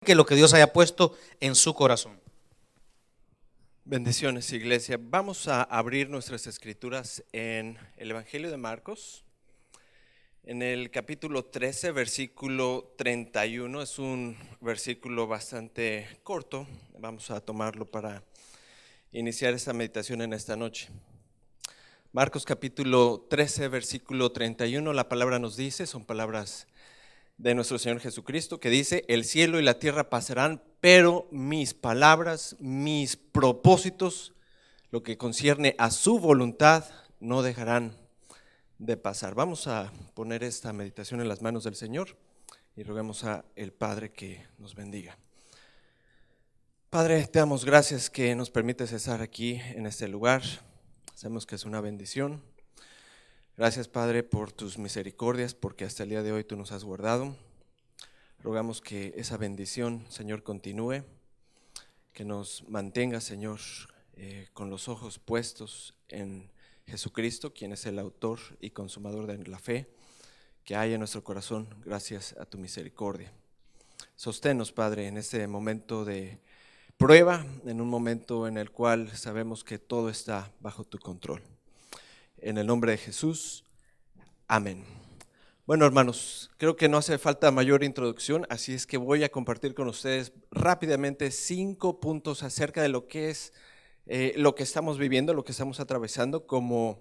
que lo que Dios haya puesto en su corazón. Bendiciones, iglesia. Vamos a abrir nuestras escrituras en el Evangelio de Marcos, en el capítulo 13, versículo 31. Es un versículo bastante corto. Vamos a tomarlo para iniciar esta meditación en esta noche. Marcos capítulo 13, versículo 31, la palabra nos dice, son palabras de nuestro Señor Jesucristo, que dice: el cielo y la tierra pasarán, pero mis palabras, mis propósitos, lo que concierne a su voluntad, no dejarán de pasar. Vamos a poner esta meditación en las manos del Señor y roguemos a el Padre que nos bendiga. Padre, te damos gracias que nos permites estar aquí en este lugar. Sabemos que es una bendición. Gracias, Padre, por tus misericordias, porque hasta el día de hoy tú nos has guardado. Rogamos que esa bendición, Señor, continúe, que nos mantenga, Señor, con los ojos puestos en Jesucristo, quien es el autor y consumador de la fe, que hay en nuestro corazón gracias a tu misericordia. Sosténnos, Padre, en este momento de prueba, en un momento en el cual sabemos que todo está bajo tu control. En el nombre de Jesús, amén. Bueno, hermanos, creo que no hace falta mayor introducción, así es que voy a compartir con ustedes rápidamente 5 puntos acerca de lo que es lo que estamos viviendo, lo que estamos atravesando como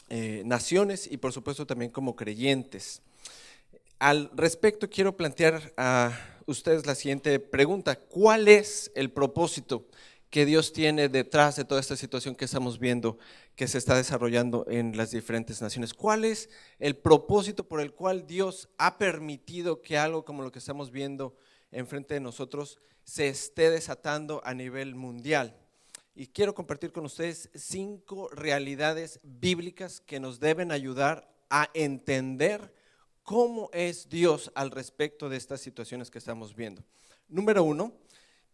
naciones y por supuesto también como creyentes. Al respecto quiero plantear a ustedes la siguiente pregunta: ¿cuál es el propósito que Dios tiene detrás de toda esta situación que estamos viendo que se está desarrollando en las diferentes naciones? ¿Cuál es el propósito por el cual Dios ha permitido que algo como lo que estamos viendo enfrente de nosotros se esté desatando a nivel mundial? Y quiero compartir con ustedes 5 realidades bíblicas que nos deben ayudar a entender cómo es Dios al respecto de estas situaciones que estamos viendo. Número 1,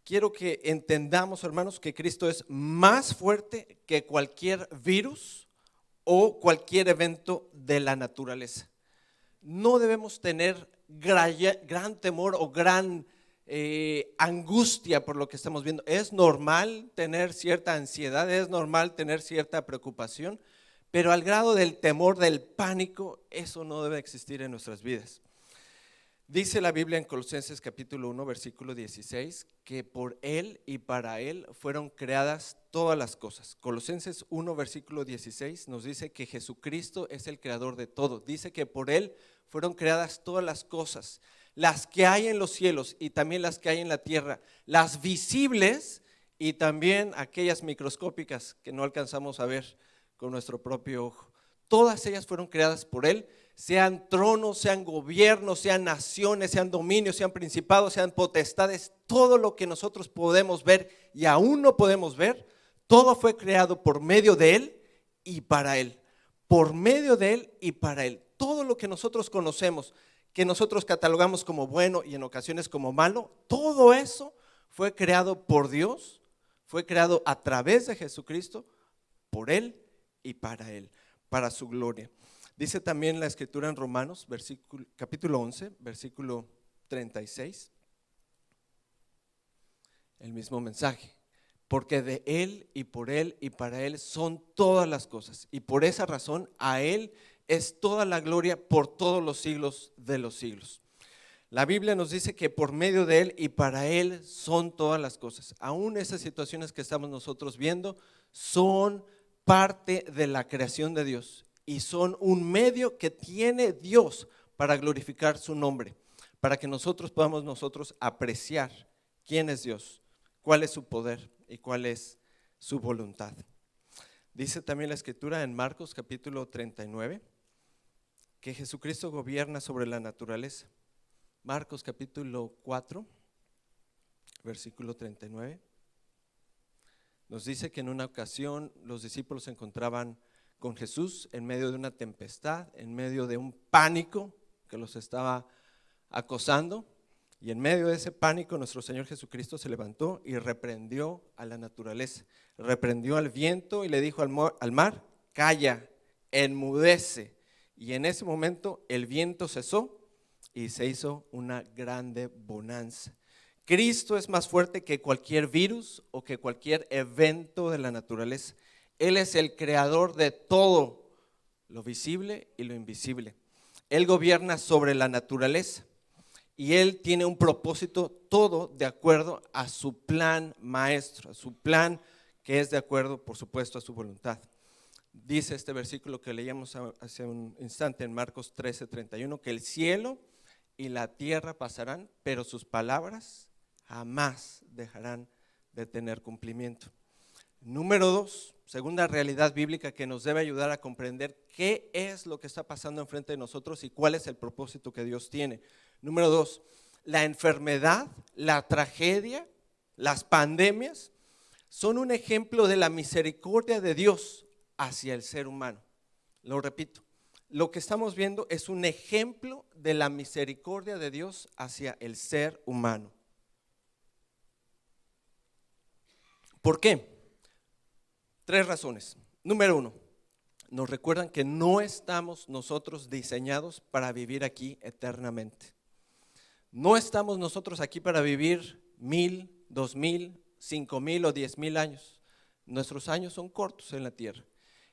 quiero que entendamos, hermanos, que Cristo es más fuerte que cualquier virus o cualquier evento de la naturaleza. No debemos tener gran temor o gran angustia por lo que estamos viendo. Es normal tener cierta ansiedad, es normal tener cierta preocupación, pero al grado del temor, del pánico, eso no debe existir en nuestras vidas. Dice la Biblia en Colosenses capítulo 1, versículo 16, que por Él y para Él fueron creadas todas las cosas. Colosenses 1, versículo 16 nos dice que Jesucristo es el creador de todo. Dice que por Él fueron creadas todas las cosas, las que hay en los cielos y también las que hay en la tierra, las visibles y también aquellas microscópicas que no alcanzamos a ver con nuestro propio ojo. Todas ellas fueron creadas por Él. Sean tronos, sean gobiernos, sean naciones, sean dominios, sean principados, sean potestades, todo lo que nosotros podemos ver y aún no podemos ver, todo fue creado por medio de Él y para Él. Por medio de Él y para Él. Todo lo que nosotros conocemos, que nosotros catalogamos como bueno y en ocasiones como malo, todo eso fue creado por Dios, fue creado a través de Jesucristo, por Él y para Él, para su gloria. Dice también la escritura en Romanos, capítulo 11, versículo 36, el mismo mensaje: porque de Él y por Él y para Él son todas las cosas, y por esa razón a Él es toda la gloria por todos los siglos de los siglos. La Biblia nos dice que por medio de Él y para Él son todas las cosas. Aún esas situaciones que estamos nosotros viendo son parte de la creación de Dios y son un medio que tiene Dios para glorificar su nombre, para que nosotros podamos apreciar quién es Dios, cuál es su poder y cuál es su voluntad. Dice también la escritura en Marcos capítulo 39 que Jesucristo gobierna sobre la naturaleza. Marcos capítulo 4, versículo 39. Nos dice que en una ocasión los discípulos se encontraban con Jesús en medio de una tempestad, en medio de un pánico que los estaba acosando, y en medio de ese pánico nuestro Señor Jesucristo se levantó y reprendió a la naturaleza, reprendió al viento y le dijo al mar: calla, enmudece. Y en ese momento el viento cesó y se hizo una grande bonanza. Cristo es más fuerte que cualquier virus o que cualquier evento de la naturaleza. Él es el creador de todo, lo visible y lo invisible. Él gobierna sobre la naturaleza y Él tiene un propósito, todo de acuerdo a su plan maestro, a su plan que es de acuerdo, por supuesto, a su voluntad. Dice este versículo que leíamos hace un instante en Marcos 13:31, que el cielo y la tierra pasarán, pero sus palabras jamás dejarán de tener cumplimiento. Número 2, segunda realidad bíblica que nos debe ayudar a comprender qué es lo que está pasando enfrente de nosotros y cuál es el propósito que Dios tiene. Número 2, la enfermedad, la tragedia, las pandemias son un ejemplo de la misericordia de Dios hacia el ser humano. Lo repito, lo que estamos viendo es un ejemplo de la misericordia de Dios hacia el ser humano. ¿Por qué? 3 razones. Número 1, nos recuerdan que no estamos nosotros diseñados para vivir aquí eternamente. No estamos nosotros aquí para vivir 1000, 2000, 5000 o 10,000 años. Nuestros años son cortos en la tierra.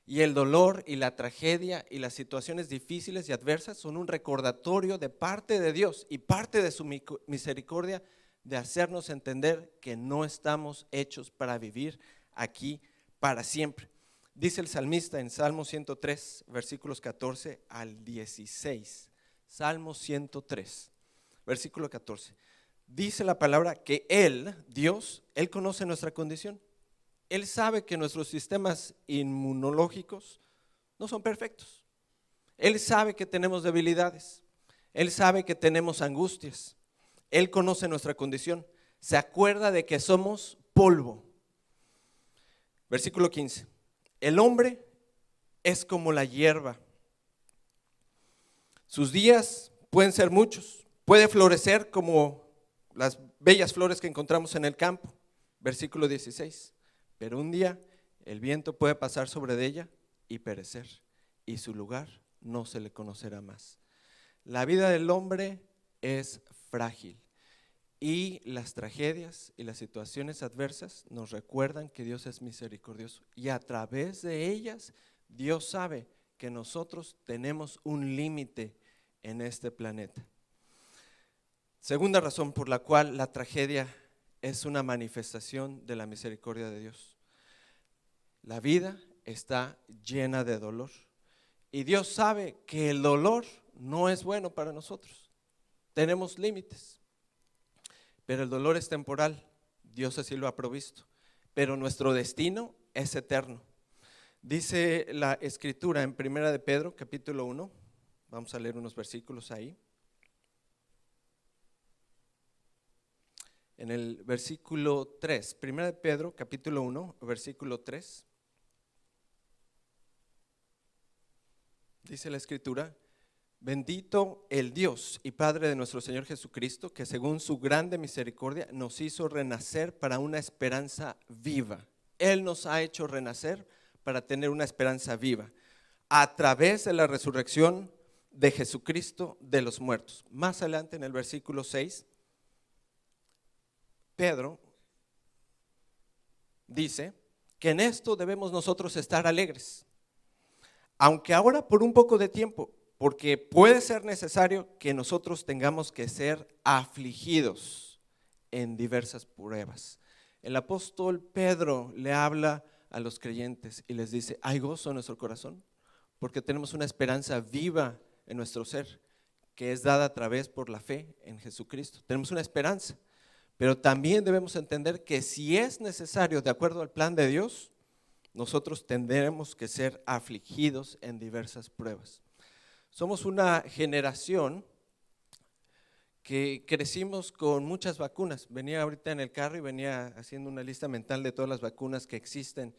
Y el dolor y la tragedia y las situaciones difíciles y adversas son un recordatorio de parte de Dios y parte de su misericordia de hacernos entender que no estamos hechos para vivir aquí para siempre. Dice el salmista en Salmo 103, versículos 14 al 16. Salmo 103, versículo 14. Dice la palabra que Él, Dios, Él conoce nuestra condición. Él sabe que nuestros sistemas inmunológicos no son perfectos. Él sabe que tenemos debilidades. Él sabe que tenemos angustias. Él conoce nuestra condición. Se acuerda de que somos polvo. Versículo 15. El hombre es como la hierba. Sus días pueden ser muchos. Puede florecer como las bellas flores que encontramos en el campo. Versículo 16. Pero un día el viento puede pasar sobre ella y perecer, y su lugar no se le conocerá más. La vida del hombre es frágil y las tragedias y las situaciones adversas nos recuerdan que Dios es misericordioso y a través de ellas Dios sabe que nosotros tenemos un límite en este planeta. Segunda razón por la cual la tragedia es una manifestación de la misericordia de Dios. La vida está llena de dolor y Dios sabe que el dolor no es bueno para nosotros. Tenemos límites, pero el dolor es temporal. Dios así lo ha provisto, pero nuestro destino es eterno. Dice la escritura en 1 de Pedro capítulo 1, vamos a leer unos versículos ahí. En el versículo 3, 1 de Pedro capítulo 1, versículo 3, dice la escritura: bendito el Dios y Padre de nuestro Señor Jesucristo, que según su grande misericordia nos hizo renacer para una esperanza viva. Él nos ha hecho renacer para tener una esperanza viva a través de la resurrección de Jesucristo de los muertos. Más adelante en el versículo 6, Pedro dice que en esto debemos nosotros estar alegres, aunque ahora por un poco de tiempo, porque puede ser necesario que nosotros tengamos que ser afligidos en diversas pruebas. El apóstol Pedro le habla a los creyentes y les dice: hay gozo en nuestro corazón, porque tenemos una esperanza viva en nuestro ser, que es dada a través por la fe en Jesucristo. Tenemos una esperanza, pero también debemos entender que si es necesario, de acuerdo al plan de Dios, nosotros tendremos que ser afligidos en diversas pruebas. Somos una generación que crecimos con muchas vacunas. Venía ahorita en el carro y venía haciendo una lista mental de todas las vacunas que existen.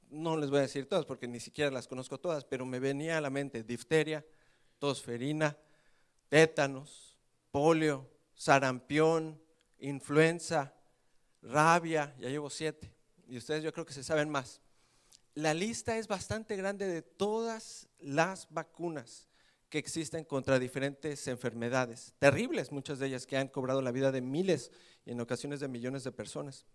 No les voy a decir todas porque ni siquiera las conozco todas, pero me venía a la mente difteria, tosferina, tétanos, polio, sarampión, influenza, rabia. Ya llevo 7 y ustedes yo creo que se saben más. La lista es bastante grande de todas las vacunas que existen contra diferentes enfermedades, terribles, muchas de ellas que han cobrado la vida de miles y en ocasiones de millones de personas.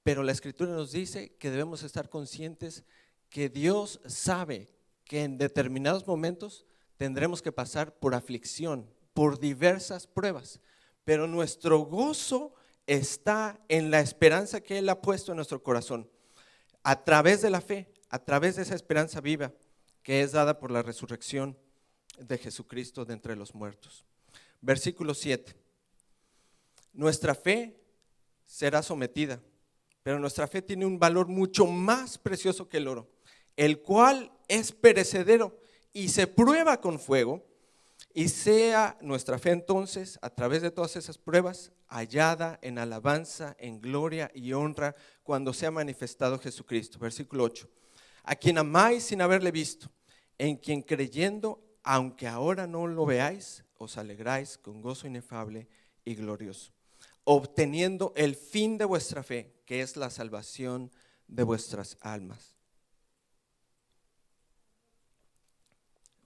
Pero la Escritura nos dice que debemos estar conscientes que Dios sabe que en determinados momentos tendremos que pasar por aflicción, por diversas pruebas, pero nuestro gozo está en la esperanza que Él ha puesto en nuestro corazón, a través de la fe, a través de esa esperanza viva que es dada por la resurrección de Jesucristo de entre los muertos. Versículo 7. Nuestra fe será sometida, pero nuestra fe tiene un valor mucho más precioso que el oro, el cual es perecedero y se prueba con fuego, y sea nuestra fe entonces, a través de todas esas pruebas, hallada en alabanza, en gloria y honra, cuando sea manifestado Jesucristo. Versículo 8. A quien amáis sin haberle visto, en quien creyendo, aunque ahora no lo veáis, os alegráis con gozo inefable y glorioso, obteniendo el fin de vuestra fe, que es la salvación de vuestras almas.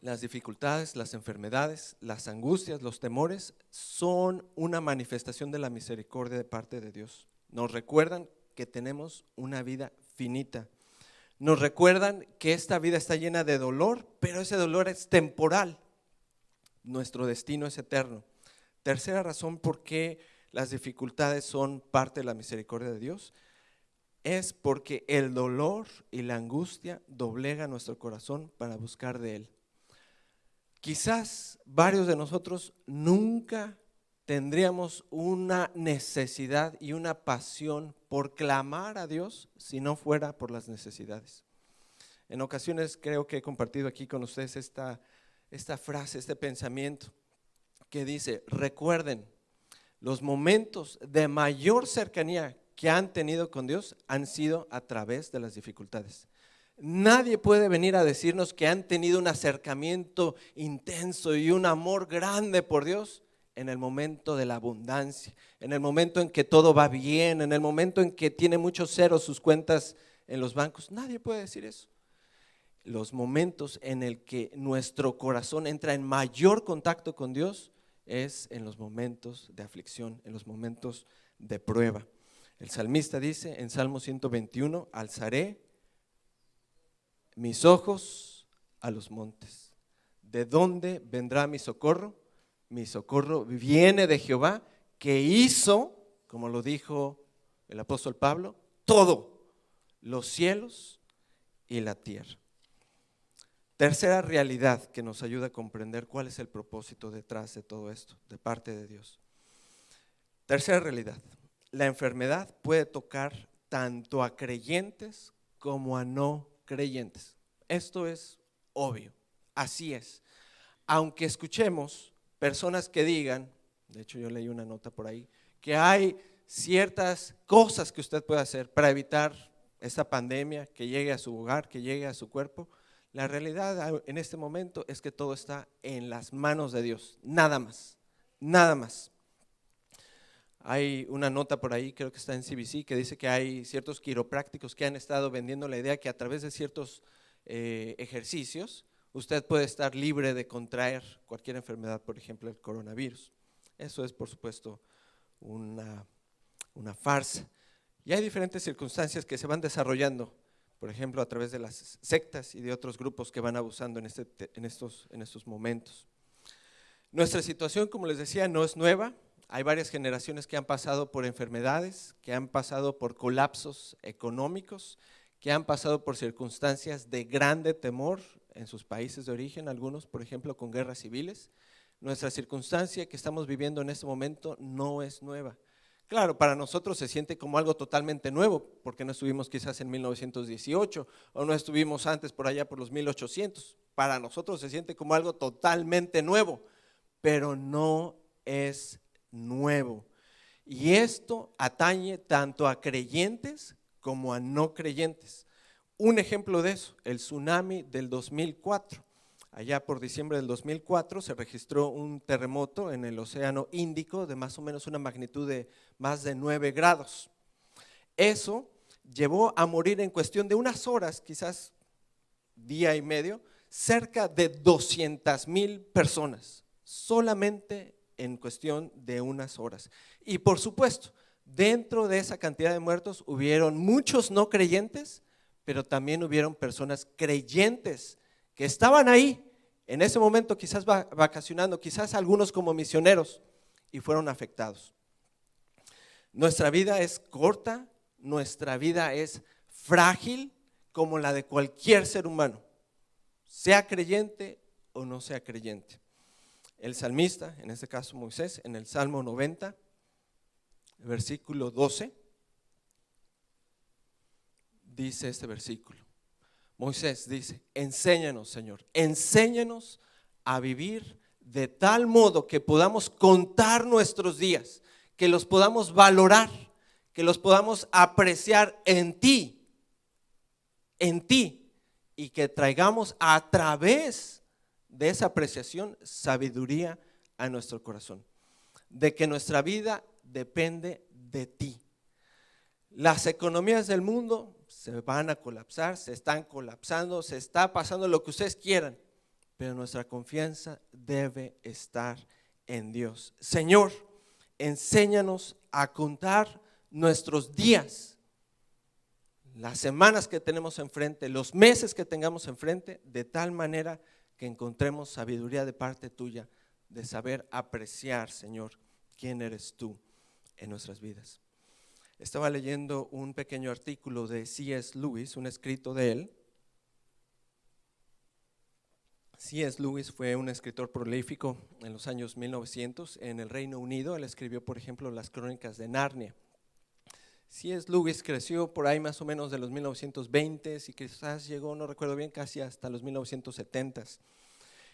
Las dificultades, las enfermedades, las angustias, los temores son una manifestación de la misericordia de parte de Dios. Nos recuerdan que tenemos una vida finita. Nos recuerdan que esta vida está llena de dolor, pero ese dolor es temporal. Nuestro destino es eterno. Tercera razón por qué las dificultades son parte de la misericordia de Dios es porque el dolor y la angustia doblegan nuestro corazón para buscar de Él. Quizás varios de nosotros nunca tendríamos una necesidad y una pasión por clamar a Dios si no fuera por las necesidades. En ocasiones creo que he compartido aquí con ustedes esta frase, este pensamiento que dice: recuerden, los momentos de mayor cercanía que han tenido con Dios han sido a través de las dificultades. Nadie puede venir a decirnos que han tenido un acercamiento intenso y un amor grande por Dios en el momento de la abundancia, en el momento en que todo va bien, en el momento en que tiene muchos ceros sus cuentas en los bancos. Nadie puede decir eso. Los momentos en el que nuestro corazón entra en mayor contacto con Dios es en los momentos de aflicción, en los momentos de prueba. El salmista dice en Salmo 121: alzaré mis ojos a los montes. ¿De dónde vendrá mi socorro? Mi socorro viene de Jehová, que hizo, como lo dijo el apóstol Pablo, todo, los cielos y la tierra. Tercera realidad que nos ayuda a comprender cuál es el propósito detrás de todo esto, de parte de Dios. Tercera realidad: la enfermedad puede tocar tanto a creyentes como a no creyentes. Esto es obvio, así es. Aunque escuchemos personas que digan, de hecho yo leí una nota por ahí, que hay ciertas cosas que usted puede hacer para evitar esta pandemia, que llegue a su hogar, que llegue a su cuerpo. La realidad en este momento es que todo está en las manos de Dios, nada más, nada más. Hay una nota por ahí, creo que está en CBC, que dice que hay ciertos quiroprácticos que han estado vendiendo la idea que a través de ciertos ejercicios usted puede estar libre de contraer cualquier enfermedad, por ejemplo el coronavirus. Eso es, por supuesto, una farsa. Y hay diferentes circunstancias que se van desarrollando, por ejemplo a través de las sectas y de otros grupos que van abusando en estos momentos. Nuestra situación, como les decía, no es nueva. Hay varias generaciones que han pasado por enfermedades, que han pasado por colapsos económicos, que han pasado por circunstancias de grande temor en sus países de origen, algunos, por ejemplo, con guerras civiles. Nuestra circunstancia que estamos viviendo en este momento no es nueva. Claro, para nosotros se siente como algo totalmente nuevo, porque no estuvimos quizás en 1918 o no estuvimos antes por allá por los 1800. Para nosotros se siente como algo totalmente nuevo, pero no es nuevo. Y esto atañe tanto a creyentes como a no creyentes. Un ejemplo de eso, el tsunami del 2004. Allá por diciembre del 2004 se registró un terremoto en el Océano Índico de más o menos una magnitud de más de 9 grados. Eso llevó a morir en cuestión de unas horas, quizás día y medio, cerca de 200,000 personas, solamente en cuestión de unas horas. Y por supuesto, dentro de esa cantidad de muertos hubieron muchos no creyentes, pero también hubieron personas creyentes que estaban ahí en ese momento, quizás vacacionando, quizás algunos como misioneros, y fueron afectados. Nuestra vida es corta, nuestra vida es frágil como la de cualquier ser humano, sea creyente o no sea creyente. El salmista, en este caso Moisés, en el Salmo 90, versículo 12, dice este versículo. Moisés dice: enséñanos, Señor, enséñanos a vivir de tal modo que podamos contar nuestros días, que los podamos valorar, que los podamos apreciar en ti, y que traigamos a través de esa apreciación sabiduría a nuestro corazón, de que nuestra vida depende de ti. Las economías del mundo se van a colapsar, se están colapsando, se está pasando lo que ustedes quieran, pero nuestra confianza debe estar en Dios. Señor, enséñanos a contar nuestros días, las semanas que tenemos enfrente, los meses que tengamos enfrente, de tal manera que encontremos sabiduría de parte tuya, de saber apreciar, Señor, quién eres tú en nuestras vidas. Estaba leyendo un pequeño artículo de C.S. Lewis, un escrito de él. C.S. Lewis fue un escritor prolífico en los años 1900 en el Reino Unido. Él escribió, por ejemplo, las Crónicas de Narnia. C.S. Lewis creció por ahí más o menos de los 1920s y quizás llegó, no recuerdo bien, casi hasta los 1970s.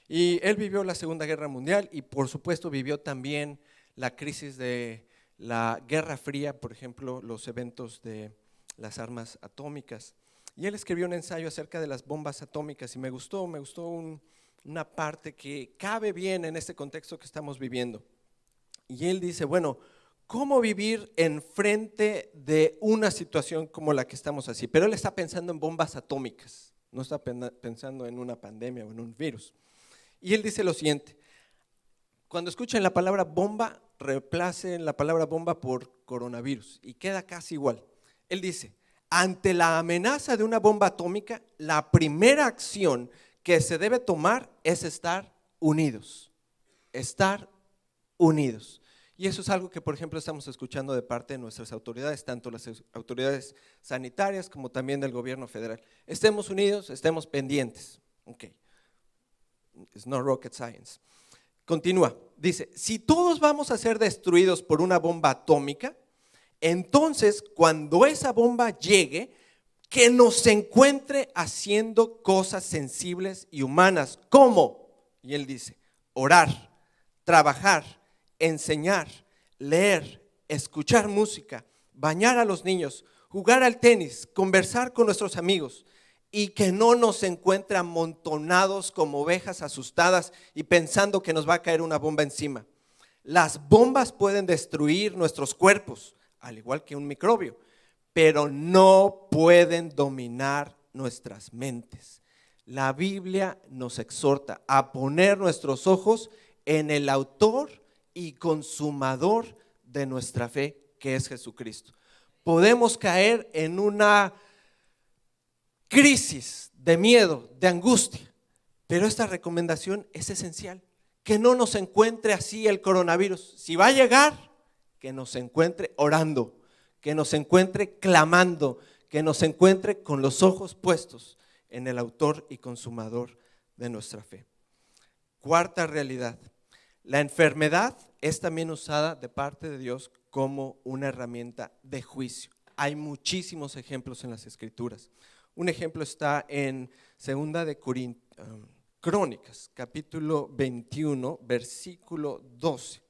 Y él vivió la Segunda Guerra Mundial y por supuesto vivió también la crisis de la Guerra Fría, por ejemplo, los eventos de las armas atómicas. Y él escribió un ensayo acerca de las bombas atómicas y me gustó una parte que cabe bien en este contexto que estamos viviendo. Y él dice, bueno, ¿cómo vivir enfrente de una situación como la que estamos así? Pero él está pensando en bombas atómicas, no está pensando en una pandemia o en un virus. Y él dice lo siguiente: cuando escuchen la palabra bomba, reemplacen la palabra bomba por coronavirus y queda casi igual. Él dice, ante la amenaza de una bomba atómica, la primera acción que se debe tomar es estar unidos. Estar unidos. Y eso es algo que, por ejemplo, estamos escuchando de parte de nuestras autoridades, tanto las autoridades sanitarias como también del gobierno federal. Estemos unidos, estemos pendientes. Ok. It's not rocket science. Continúa, dice, si todos vamos a ser destruidos por una bomba atómica, entonces cuando esa bomba llegue, que nos encuentre haciendo cosas sensibles y humanas. ¿Cómo? Y él dice, orar, trabajar, enseñar, leer, escuchar música, bañar a los niños, jugar al tenis, conversar con nuestros amigos, y que no nos encuentre amontonados como ovejas asustadas y pensando que nos va a caer una bomba encima. Las bombas pueden destruir nuestros cuerpos, al igual que un microbio, pero no pueden dominar nuestras mentes. La Biblia nos exhorta a poner nuestros ojos en el autor y consumador de nuestra fe, que es Jesucristo. Podemos caer en una crisis de miedo, de angustia, pero esta recomendación es esencial, que no nos encuentre así el coronavirus. Si va a llegar, que nos encuentre orando, que nos encuentre clamando, que nos encuentre con los ojos puestos en el autor y consumador de nuestra fe. Cuarta realidad, la enfermedad es también usada de parte de Dios como una herramienta de juicio. Hay muchísimos ejemplos en las Escrituras. Un ejemplo está en 2 de Crónicas, capítulo 21, versículo 12.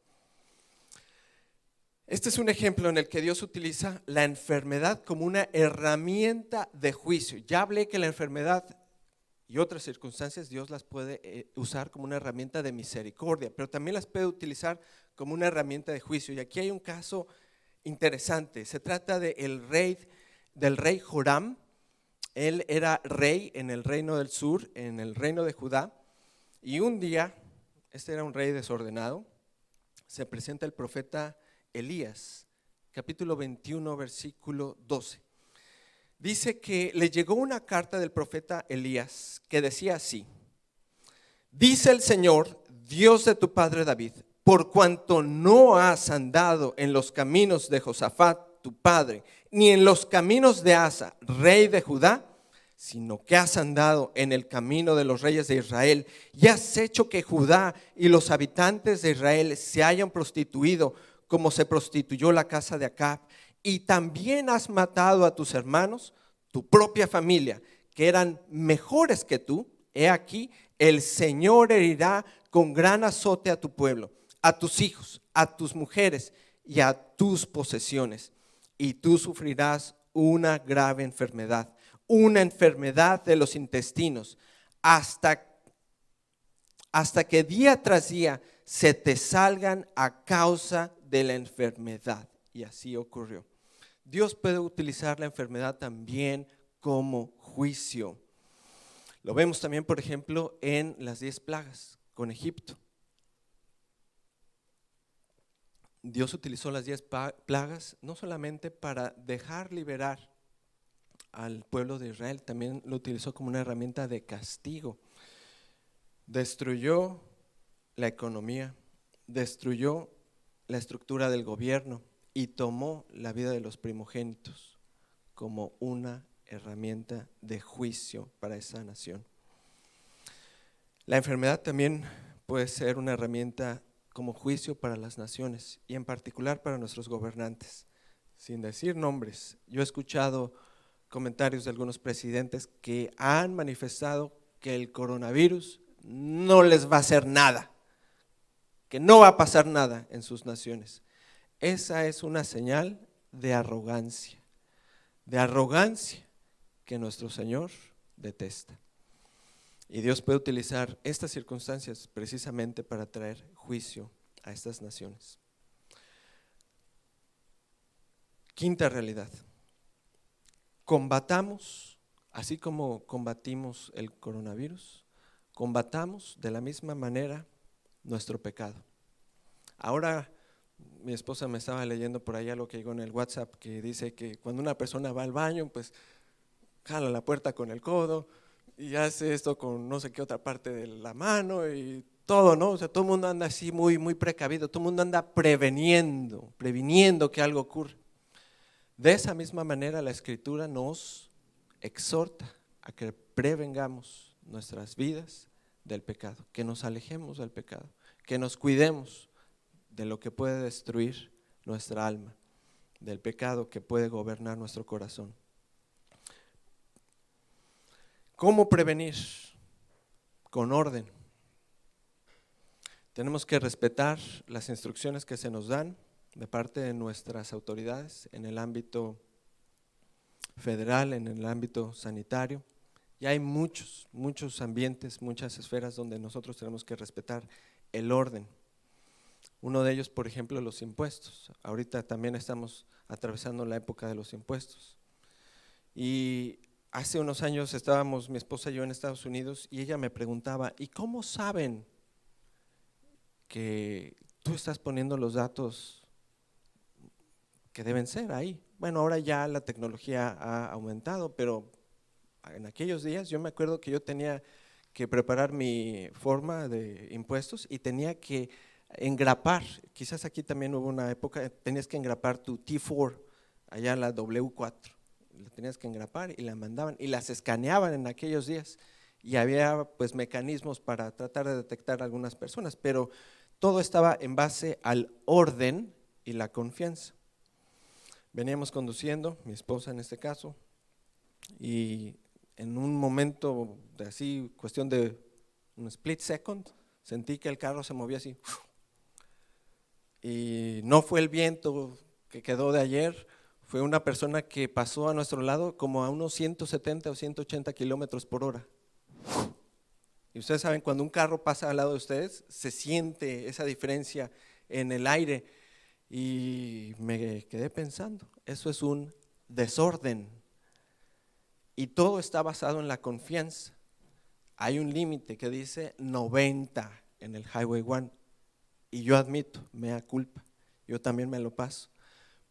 Este es un ejemplo en el que Dios utiliza la enfermedad como una herramienta de juicio. Ya hablé que la enfermedad y otras circunstancias Dios las puede usar como una herramienta de misericordia, pero también las puede utilizar como una herramienta de juicio. Y aquí hay un caso interesante. Se trata del rey Joram. Él era rey en el reino del sur, en el reino de Judá, y un día, este era un rey desordenado, se presenta el profeta Elías, capítulo 21, versículo 12. Dice que le llegó una carta del profeta Elías que decía así: dice el Señor, Dios de tu padre David, por cuanto no has andado en los caminos de Josafat, tu padre, ni en los caminos de Asa, rey de Judá, sino que has andado en el camino de los reyes de Israel y has hecho que Judá y los habitantes de Israel se hayan prostituido como se prostituyó la casa de Acab, y también has matado a tus hermanos, tu propia familia, que eran mejores que tú. He aquí, el Señor herirá con gran azote a tu pueblo, a tus hijos, a tus mujeres y a tus posesiones, y tú sufrirás una grave enfermedad, una enfermedad de los intestinos, hasta que día tras día se te salgan a causa de la enfermedad. Y así ocurrió. Dios puede utilizar la enfermedad también como juicio. Lo vemos también, por ejemplo, en las 10 plagas con Egipto. Dios utilizó las 10 plagas no solamente para dejar liberar al pueblo de Israel, también lo utilizó como una herramienta de castigo. Destruyó la economía, destruyó la estructura del gobierno y tomó la vida de los primogénitos como una herramienta de juicio para esa nación. La enfermedad también puede ser una herramienta como juicio para las naciones y en particular para nuestros gobernantes. Sin decir nombres, yo he escuchado comentarios de algunos presidentes que han manifestado que el coronavirus no les va a hacer nada, que no va a pasar nada en sus naciones. Esa es una señal de arrogancia que nuestro Señor detesta. Y Dios puede utilizar estas circunstancias precisamente para traer juicio a estas naciones. Quinta realidad: combatamos, así como combatimos el coronavirus, combatamos de la misma manera nuestro pecado. Ahora mi esposa me estaba leyendo por allá lo que llegó en el WhatsApp, que dice que cuando una persona va al baño, pues jala la puerta con el codo y hace esto con no sé qué otra parte de la mano y todo, ¿no? O sea, todo el mundo anda así muy precavido, todo el mundo anda previniendo que algo ocurra. De esa misma manera la Escritura nos exhorta a que prevengamos nuestras vidas del pecado, que nos alejemos del pecado, que nos cuidemos de lo que puede destruir nuestra alma, del pecado que puede gobernar nuestro corazón. ¿Cómo prevenir? Con orden. Tenemos que respetar las instrucciones que se nos dan de parte de nuestras autoridades en el ámbito federal, en el ámbito sanitario. Y hay muchos ambientes, muchas esferas donde nosotros tenemos que respetar el orden. Uno de ellos, por ejemplo, los impuestos. Ahorita también estamos atravesando la época de los impuestos. Y hace unos años estábamos mi esposa y yo en Estados Unidos y ella me preguntaba: ¿y cómo saben que tú estás poniendo los datos que deben ser ahí? Bueno, ahora ya la tecnología ha aumentado, pero en aquellos días yo me acuerdo que yo tenía que preparar mi forma de impuestos y tenía que engrapar, quizás aquí también hubo una época, tenías que engrapar tu T4, allá la W4, la tenías que engrapar y la mandaban y las escaneaban en aquellos días y había pues mecanismos para tratar de detectar a algunas personas, pero todo estaba en base al orden y la confianza. Veníamos conduciendo, mi esposa en este caso, y en un momento de así, cuestión de un split second, sentí que el carro se movía así. Y no fue el viento que quedó de ayer, fue una persona que pasó a nuestro lado como a unos 170 o 180 kilómetros por hora. Y ustedes saben, cuando un carro pasa al lado de ustedes, se siente esa diferencia en el aire. Y me quedé pensando, eso es un desorden. Y todo está basado en la confianza. Hay un límite que dice 90 en el Highway 1. Y yo admito, mea culpa, yo también me lo paso.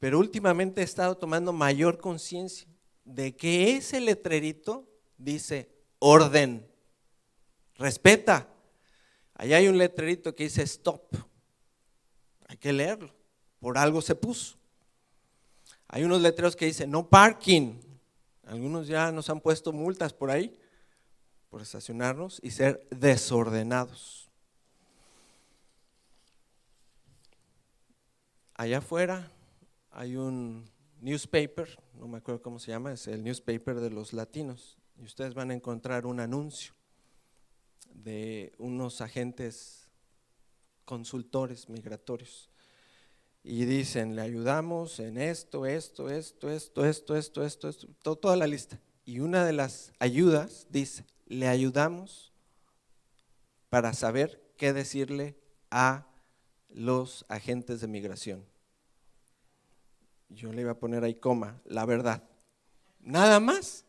Pero últimamente he estado tomando mayor conciencia de que ese letrerito dice orden, respeta. Allá hay un letrerito que dice stop, hay que leerlo, por algo se puso. Hay unos letreros que dicen no parking, algunos ya nos han puesto multas por ahí, por estacionarnos y ser desordenados. Allá afuera hay un newspaper, no me acuerdo cómo se llama, es el newspaper de los latinos, y ustedes van a encontrar un anuncio de unos agentes consultores migratorios y dicen, le ayudamos en esto, toda la lista. Y una de las ayudas dice, le ayudamos para saber qué decirle a los agentes de migración. Yo le iba a poner ahí coma, la verdad. Nada más,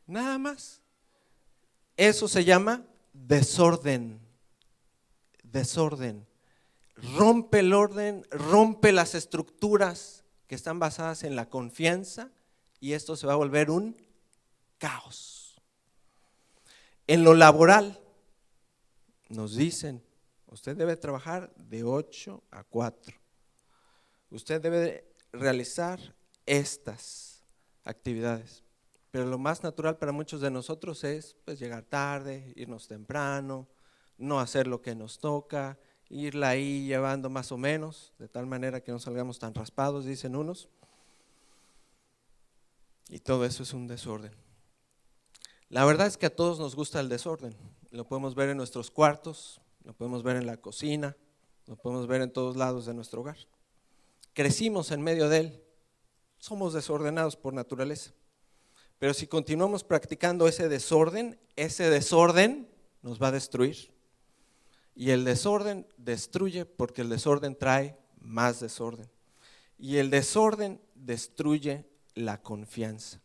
nada más. Eso se llama desorden, desorden. Rompe el orden, rompe las estructuras que están basadas en la confianza y esto se va a volver un caos. En lo laboral nos dicen, usted debe trabajar de 8 a 4. Usted debe realizar estas actividades. Pero lo más natural para muchos de nosotros es pues llegar tarde, irnos temprano, no hacer lo que nos toca, irla ahí llevando más o menos, de tal manera que no salgamos tan raspados, dicen unos. Y todo eso es un desorden. La verdad es que a todos nos gusta el desorden. Lo podemos ver en nuestros cuartos, lo podemos ver en la cocina, lo podemos ver en todos lados de nuestro hogar. Crecimos en medio de él, somos desordenados por naturaleza. Pero si continuamos practicando ese desorden nos va a destruir. Y el desorden destruye porque el desorden trae más desorden. Y el desorden destruye la confianza.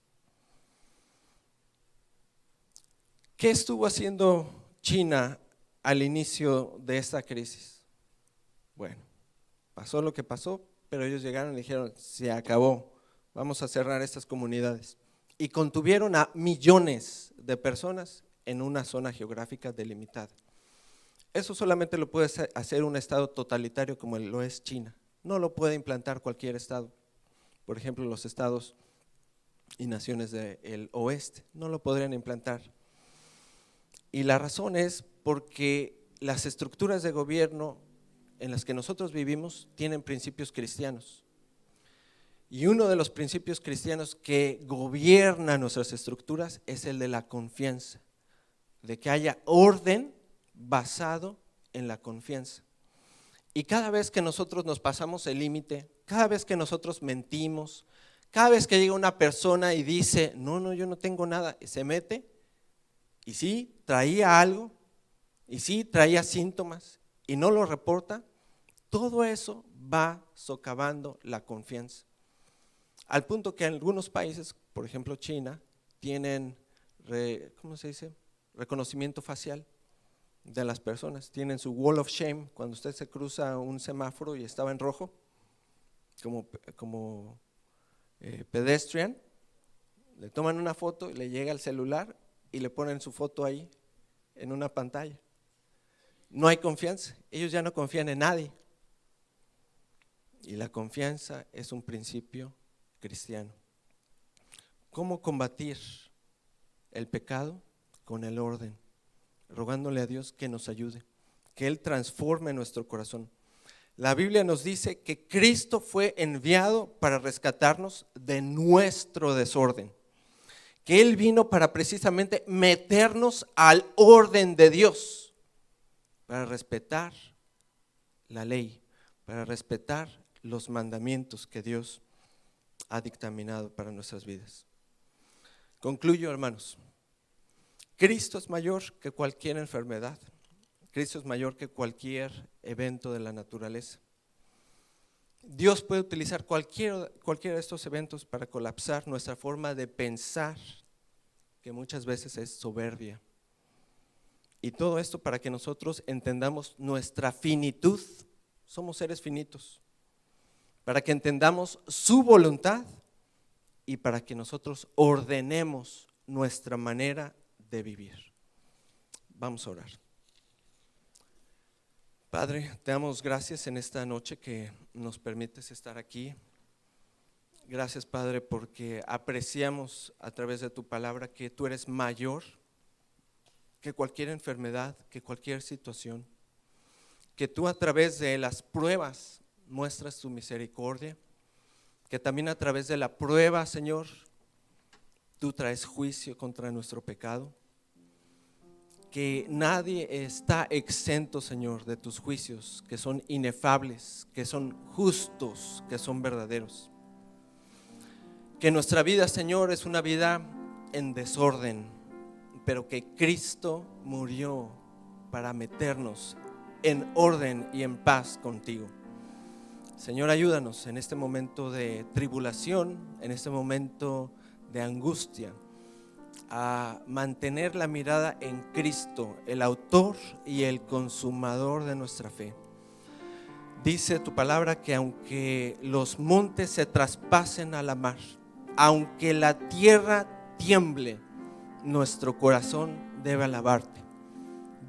¿Qué estuvo haciendo China al inicio de esta crisis? Bueno, pasó lo que pasó, pero ellos llegaron y dijeron, se acabó, vamos a cerrar estas comunidades. Y contuvieron a millones de personas en una zona geográfica delimitada. Eso solamente lo puede hacer un estado totalitario como lo es China. No lo puede implantar cualquier estado. Por ejemplo, los estados y naciones del oeste no lo podrían implantar. Y la razón es porque las estructuras de gobierno en las que nosotros vivimos tienen principios cristianos. Y uno de los principios cristianos que gobierna nuestras estructuras es el de la confianza, de que haya orden basado en la confianza. Y cada vez que nosotros nos pasamos el límite, cada vez que nosotros mentimos, cada vez que llega una persona y dice, no, yo no tengo nada, y se mete, y sí, traía algo, y sí, traía síntomas, y no lo reporta, todo eso va socavando la confianza. Al punto que en algunos países, por ejemplo China, tienen, reconocimiento facial de las personas, tienen su wall of shame, cuando usted se cruza un semáforo y estaba en rojo, como pedestrian, le toman una foto y le llega al celular y le ponen su foto ahí en una pantalla. No hay confianza, ellos ya no confían en nadie. Y la confianza es un principio cristiano. ¿Cómo combatir el pecado? Con el orden, rogándole a Dios que nos ayude, que Él transforme nuestro corazón. La Biblia nos dice que Cristo fue enviado para rescatarnos de nuestro desorden, que Él vino para precisamente meternos al orden de Dios, para respetar la ley, para respetar los mandamientos que Dios ha dictaminado para nuestras vidas. Concluyo, hermanos. Cristo es mayor que cualquier enfermedad. Cristo es mayor que cualquier evento de la naturaleza. Dios puede utilizar cualquiera de estos eventos para colapsar nuestra forma de pensar que muchas veces es soberbia. Y todo esto para que nosotros entendamos nuestra finitud. Somos seres finitos. Para que entendamos su voluntad y para que nosotros ordenemos nuestra manera de vivir. Vamos a orar. Padre, te damos gracias en esta noche que nos permites estar aquí. Gracias, Padre, porque apreciamos a través de tu palabra que tú eres mayor que cualquier enfermedad, que cualquier situación, que tú a través de las pruebas muestras tu misericordia, que también a través de la prueba, Señor, tú traes juicio contra nuestro pecado, que nadie está exento, Señor, de tus juicios, que son inefables, que son justos, que son verdaderos. Que nuestra vida, Señor, es una vida en desorden, pero que Cristo murió para meternos en orden y en paz contigo. Señor, ayúdanos en este momento de tribulación, en este momento de angustia, a mantener la mirada en Cristo, el autor y el consumador de nuestra fe. Dice tu palabra que aunque los montes se traspasen a la mar, aunque la tierra tiemble, nuestro corazón debe alabarte.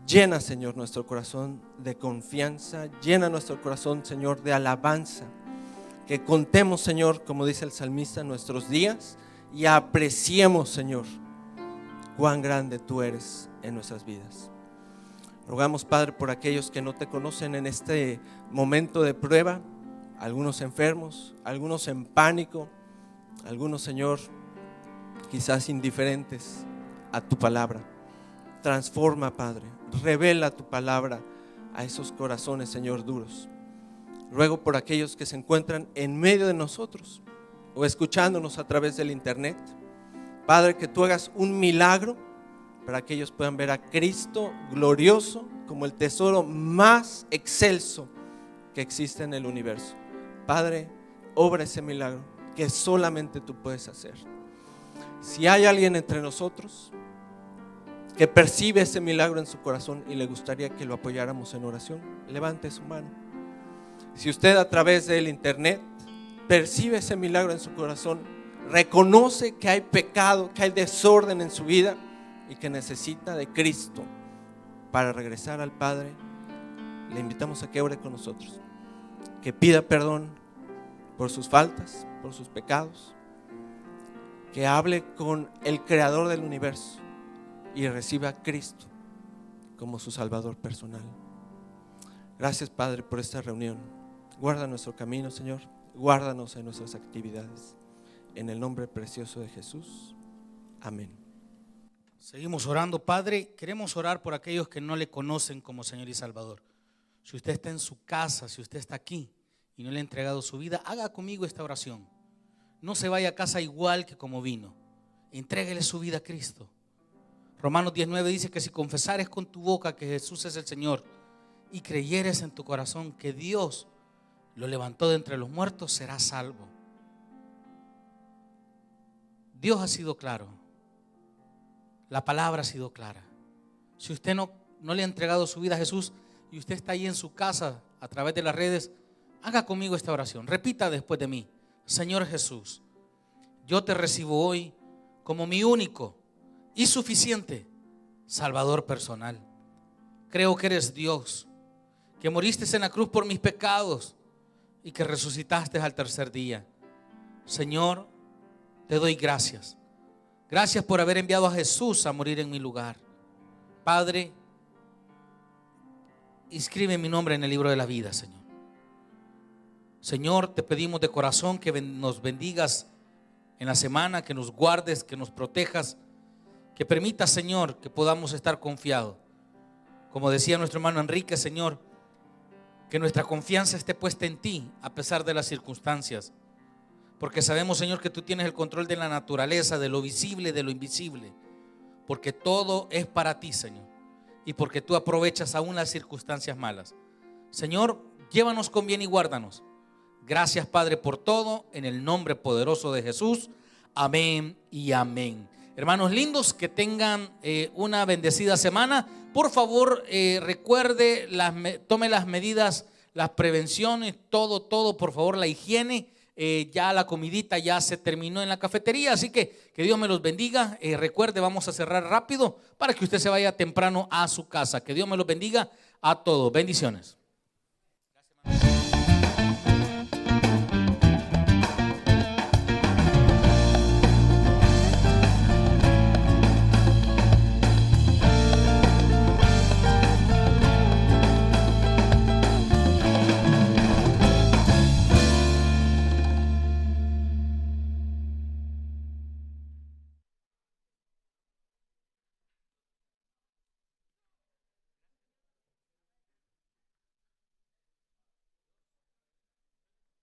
Llena, Señor, nuestro corazón de confianza, llena nuestro corazón, Señor, de alabanza. Que contemos, Señor, como dice el salmista, nuestros días y apreciemos, Señor, cuán grande tú eres en nuestras vidas. Rogamos, Padre, por aquellos que no te conocen en este momento de prueba, algunos enfermos, algunos en pánico, algunos, Señor, quizás indiferentes a tu palabra. Transforma, Padre, revela tu palabra a esos corazones, Señor, duros. Ruego por aquellos que se encuentran en medio de nosotros o escuchándonos a través del internet, Padre, que tú hagas un milagro para que ellos puedan ver a Cristo glorioso como el tesoro más excelso que existe en el universo. Padre, obra ese milagro que solamente tú puedes hacer. Si hay alguien entre nosotros que percibe ese milagro en su corazón y le gustaría que lo apoyáramos en oración, levante su mano. Si usted a través del internet percibe ese milagro en su corazón, reconoce que hay pecado, que hay desorden en su vida y que necesita de Cristo para regresar al Padre, le invitamos a que ore con nosotros, que pida perdón por sus faltas, por sus pecados, que hable con el Creador del universo y reciba a Cristo como su Salvador personal. Gracias, Padre, por esta reunión. Guarda nuestro camino, Señor. Guárdanos en nuestras actividades. En el nombre precioso de Jesús. Amén. Seguimos orando, Padre. Queremos orar por aquellos que no le conocen como Señor y Salvador. Si usted está en su casa, si usted está aquí y no le ha entregado su vida, haga conmigo esta oración. No se vaya a casa igual que como vino. Entréguele su vida a Cristo. Romanos 19 dice que si confesares con tu boca que Jesús es el Señor y creyeres en tu corazón que Dios lo levantó de entre los muertos, serás salvo. Dios ha sido claro. La palabra ha sido clara. Si usted no le ha entregado su vida a Jesús y usted está ahí en su casa a través de las redes, haga conmigo esta oración. Repita después de mí. Señor Jesús, yo te recibo hoy como mi único y suficiente Salvador personal. Creo que eres Dios, que moriste en la cruz por mis pecados y que resucitaste al tercer día. Señor, te doy gracias. Gracias por haber enviado a Jesús a morir en mi lugar. Padre, inscribe mi nombre en el libro de la vida, Señor. Señor, te pedimos de corazón que nos bendigas en la semana, que nos guardes, que nos protejas, que permitas, Señor, que podamos estar confiados. Como decía nuestro hermano Enrique, Señor, que nuestra confianza esté puesta en ti a pesar de las circunstancias. Porque sabemos, Señor, que tú tienes el control de la naturaleza, de lo visible y de lo invisible. Porque todo es para ti, Señor. Y porque tú aprovechas aún las circunstancias malas. Señor, llévanos con bien y guárdanos. Gracias, Padre, por todo, en el nombre poderoso de Jesús. Amén y amén. Hermanos lindos, que tengan una bendecida semana. Por favor, recuerde, tome las medidas, las prevenciones, todo, por favor, la higiene. Ya la comidita ya se terminó en la cafetería, así que Dios me los bendiga. Recuerde, vamos a cerrar rápido para que usted se vaya temprano a su casa. Que Dios me los bendiga a todos. Bendiciones.